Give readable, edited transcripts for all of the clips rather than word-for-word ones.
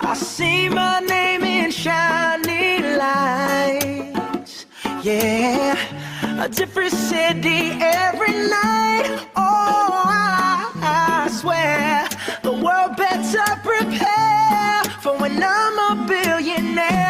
I see my name in shining lights. Yeah, a different city every night. Oh, I swear the world better prepare for when I'm a billionaire.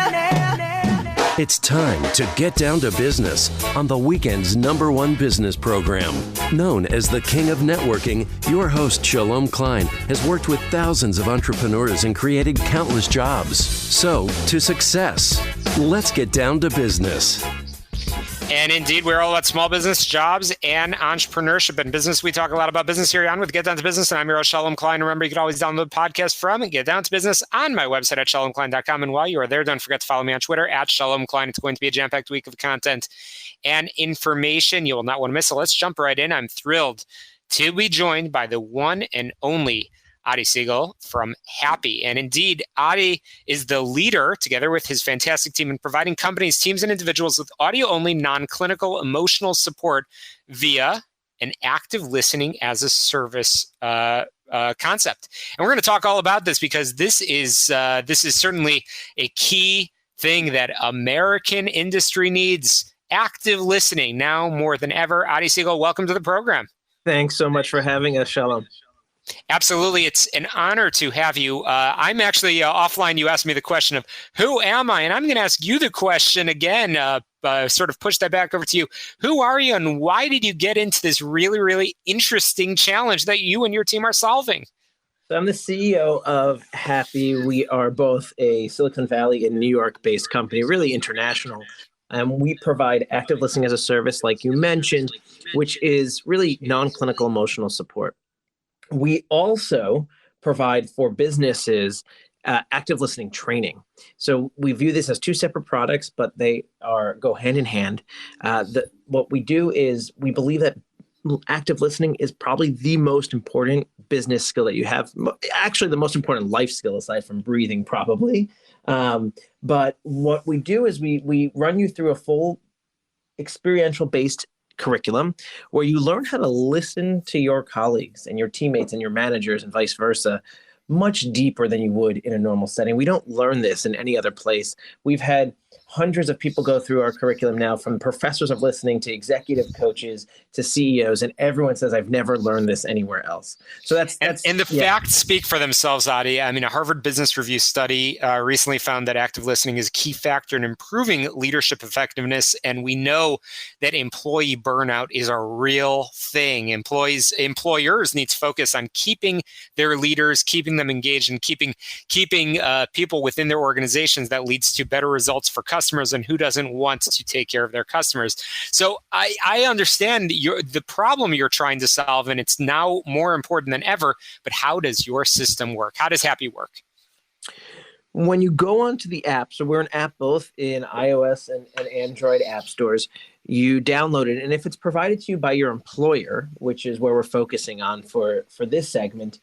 It's time to get down to business on the weekend's #1 business program. Known as the King of Networking, your host, Shalom Klein, has worked with thousands of entrepreneurs and created countless jobs. So, to success. Let's get down to business. And indeed, we're all about small business, jobs, and entrepreneurship and business. We talk a lot about business here on with Get Down to Business, and I'm your host, Shalom Klein. Remember, you can always download the podcast from Get Down to Business on my website at shalomklein.com. And while you are there, don't forget to follow me on Twitter at Shalom Klein. It's going to be a jam-packed week of content and information you will not want to miss. So let's jump right in. I'm thrilled to be joined by the one and only Adi Segal from Happy. And indeed, Adi is the leader, together with his fantastic team, in providing companies, teams, and individuals with audio-only, non-clinical emotional support via an active listening as a service concept. And we're going to talk all about this because this is certainly a key thing that American industry needs: active listening now more than ever. Adi Segal, welcome to the program. Thanks so much for having us, Shalom. Absolutely. It's an honor to have you. I'm actually offline. You asked me the question of who am I? And I'm going to ask you the question again, sort of push that back over to you. Who are you and why did you get into this really, really interesting challenge that you and your team are solving? So I'm the CEO of Happy. We are both a Silicon Valley and New York-based company, really international. And we provide active listening as a service, like you mentioned, which is really non-clinical emotional support. We also provide for businesses active listening training. So we view this as two separate products, but they go hand in hand. What we do is we believe that active listening is probably the most important business skill that you have. Actually, the most important life skill aside from breathing, probably. But what we do is we run you through a full experiential-based curriculum where you learn how to listen to your colleagues and your teammates and your managers and vice versa much deeper than you would in a normal setting. We don't learn this in any other place. We've had hundreds of people go through our curriculum now, from professors of listening to executive coaches to CEOs, and everyone says, I've never learned this anywhere else. So that's and the facts speak for themselves, Adi. I mean, a Harvard Business Review study recently found that active listening is a key factor in improving leadership effectiveness. And we know that employee burnout is a real thing. Employers need to focus on keeping their leaders, keeping them engaged, and keeping people within their organizations. That leads to better results for customers, and who doesn't want to take care of their customers? So I understand the problem you're trying to solve, and it's now more important than ever, but how does your system work? How does Happy work? When you go onto the app, so we're an app both in iOS and Android app stores, you download it, and if it's provided to you by your employer, which is where we're focusing on for this segment,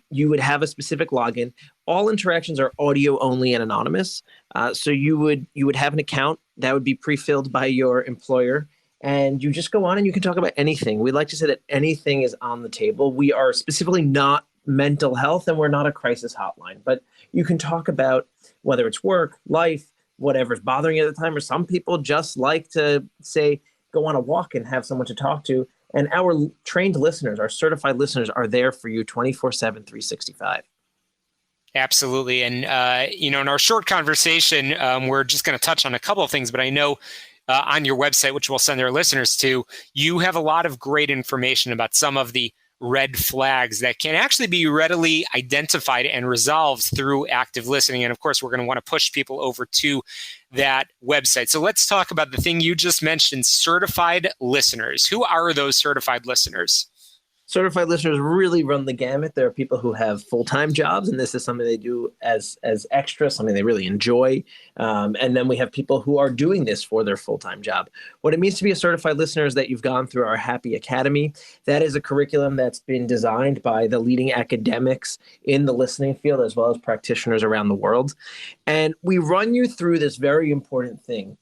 you would have a specific login. All interactions are audio only and anonymous. So you would have an account that would be pre-filled by your employer, and you just go on and you can talk about anything. We like to say that anything is on the table. We are specifically not mental health, and we're not a crisis hotline, but you can talk about whether it's work, life, whatever's bothering you at the time, or some people just like to say, go on a walk and have someone to talk to. And our trained listeners, our certified listeners, are there for you 24/7, 365. Absolutely. And, in our short conversation, we're just going to touch on a couple of things, but I know on your website, which we'll send our listeners to, you have a lot of great information about some of the red flags that can actually be readily identified and resolved through active listening. And of course, we're going to want to push people over to that website. So let's talk about the thing you just mentioned, certified listeners. Who are those certified listeners? Certified listeners really run the gamut. There are people who have full-time jobs, and this is something they do as extra, something they really enjoy. And then we have people who are doing this for their full-time job. What it means to be a certified listener is that you've gone through our Happy Academy. That is a curriculum that's been designed by the leading academics in the listening field, as well as practitioners around the world. And we run you through this very important thing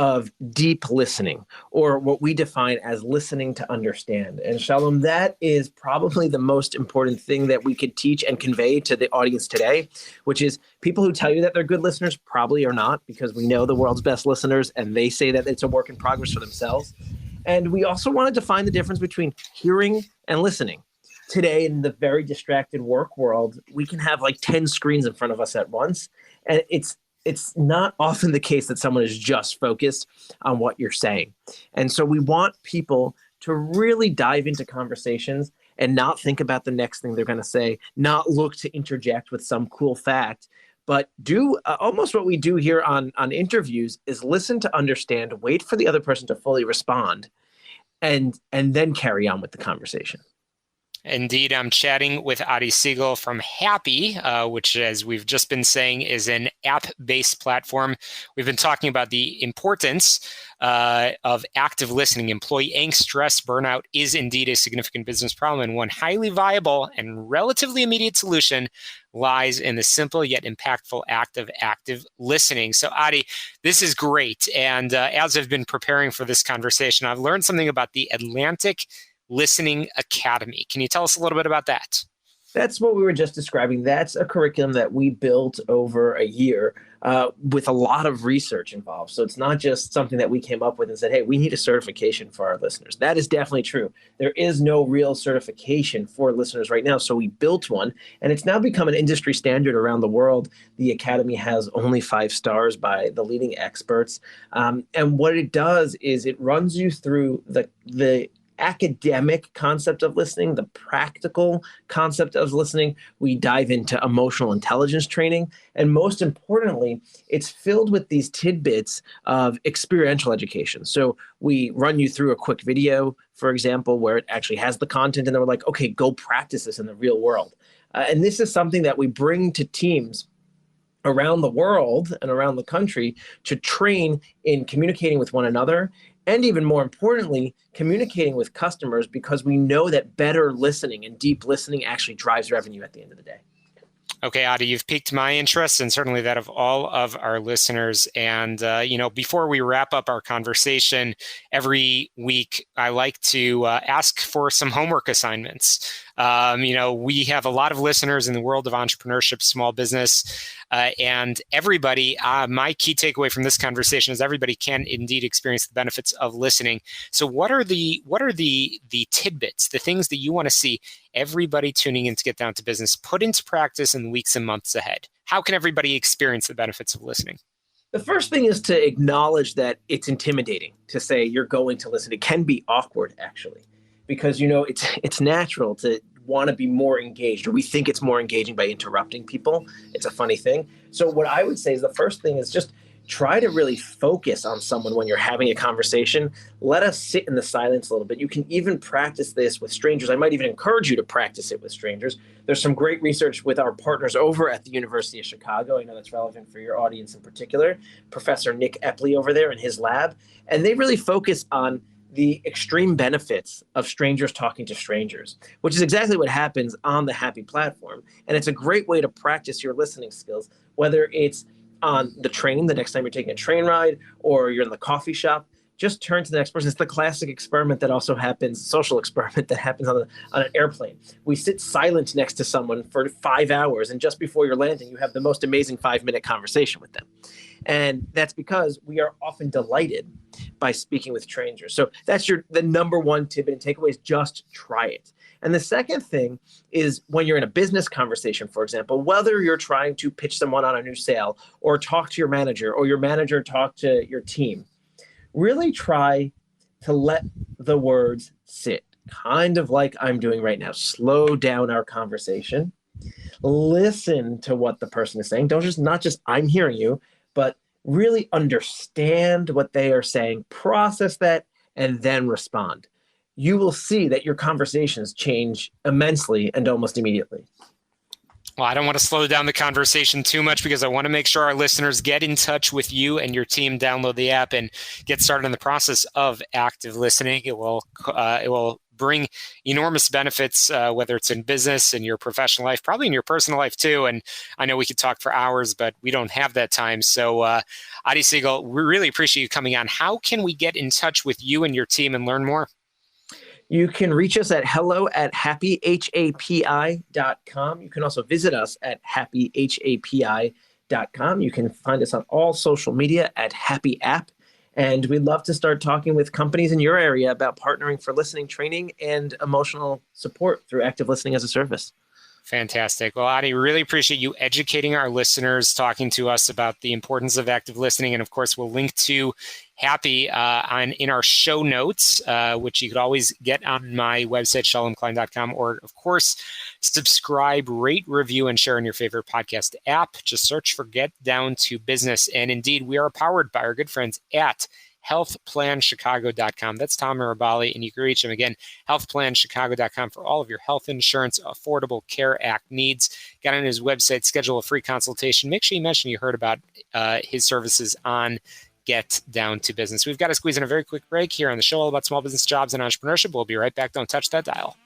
of deep listening, or what we define as listening to understand. And Shalom, that is probably the most important thing that we could teach and convey to the audience today, which is people who tell you that they're good listeners probably are not, because we know the world's best listeners and they say that it's a work in progress for themselves. And we also want to define the difference between hearing and listening. Today, in the very distracted work world, we can have like 10 screens in front of us at once. And it's not often the case that someone is just focused on what you're saying. And so we want people to really dive into conversations and not think about the next thing they're going to say, not look to interject with some cool fact, but do almost what we do here on interviews is listen to understand, wait for the other person to fully respond, and then carry on with the conversation. Indeed, I'm chatting with Adi Segal from Happy, which, as we've just been saying, is an app-based platform. We've been talking about the importance of active listening. Employee angst, stress, burnout is indeed a significant business problem, and one highly viable and relatively immediate solution lies in the simple yet impactful act of active listening. So, Adi, this is great. And as I've been preparing for this conversation, I've learned something about the Atlantic Listening Academy. Can you tell us a little bit about that? That's what we were just describing. That's a curriculum that we built over a year with a lot of research involved. So it's not just something that we came up with and said, hey, we need a certification for our listeners. That is definitely true. There is no real certification for listeners right now. So we built one, and it's now become an industry standard around the world. The Academy has only 5 stars by the leading experts. And what it does is it runs you through the academic concept of listening, the practical concept of listening. We dive into emotional intelligence training. And most importantly, it's filled with these tidbits of experiential education. So we run you through a quick video, for example, where it actually has the content, and then we're like, okay, go practice this in the real world. And this is something that we bring to teams around the world and around the country to train in communicating with one another, and even more importantly, communicating with customers, because we know that better listening and deep listening actually drives revenue at the end of the day. Okay, Adi, you've piqued my interest, and certainly that of all of our listeners. And, before we wrap up our conversation, every week I like to ask for some homework assignments. We have a lot of listeners in the world of entrepreneurship, small business, and everybody, my key takeaway from this conversation is everybody can indeed experience the benefits of listening. So what are the tidbits, the things that you want to see everybody tuning in to Get Down to Business put into practice in the weeks and months ahead? How can everybody experience the benefits of listening? The first thing is to acknowledge that it's intimidating to say you're going to listen. It can be awkward, actually, because it's natural to want to be more engaged, or we think it's more engaging by interrupting people. It's a funny thing. So what I would say is the first thing is just try to really focus on someone when you're having a conversation. Let us sit in the silence a little bit. You can even practice this with strangers. I might even encourage you to practice it with strangers. There's some great research with our partners over at the University of Chicago. I know that's relevant for your audience in particular. Professor Nick Epley over there in his lab. And they really focus on the extreme benefits of strangers talking to strangers, which is exactly what happens on the Happy platform. And it's a great way to practice your listening skills, whether it's on the train, the next time you're taking a train ride, or you're in the coffee shop. Just turn to the next person. It's the classic experiment that also happens, social experiment that happens on an airplane. We sit silent next to someone for 5 hours, and just before you're landing, you have the most amazing 5-minute conversation with them. And that's because we are often delighted by speaking with strangers. So that's the number one tip and takeaway is just try it. And the second thing is when you're in a business conversation, for example, whether you're trying to pitch someone on a new sale or talk to your manager or your manager talk to your team, really try to let the words sit, kind of like I'm doing right now. Slow down our conversation. Listen to what the person is saying. Not just I'm hearing you, but really understand what they are saying, process that, and then respond. You will see that your conversations change immensely and almost immediately. Well, I don't want to slow down the conversation too much because I want to make sure our listeners get in touch with you and your team, download the app, and get started in the process of active listening. It will bring enormous benefits, whether it's in business, in your professional life, probably in your personal life too. And I know we could talk for hours, but we don't have that time. So Adi Segal, we really appreciate you coming on. How can we get in touch with you and your team and learn more? You can reach us at hello@happyhapi.com. You can also visit us at happyhapi.com. You can find us on all social media at Happy App. And we'd love to start talking with companies in your area about partnering for listening training and emotional support through active listening as a service. Fantastic. Well, Adi, really appreciate you educating our listeners, talking to us about the importance of active listening. And of course, we'll link to Happy in our show notes, which you could always get on my website, shalomklein.com, or of course, subscribe, rate, review, and share in your favorite podcast app. Just search for Get Down to Business. And indeed, we are powered by our good friends at healthplanchicago.com. That's Tom Mirabali, and you can reach him again, healthplanchicago.com, for all of your health insurance, Affordable Care Act needs. Get on his website, schedule a free consultation. Make sure you mention you heard about his services on Get Down to Business. We've got to squeeze in a very quick break here on the show all about small business, jobs, and entrepreneurship. We'll be right back. Don't touch that dial.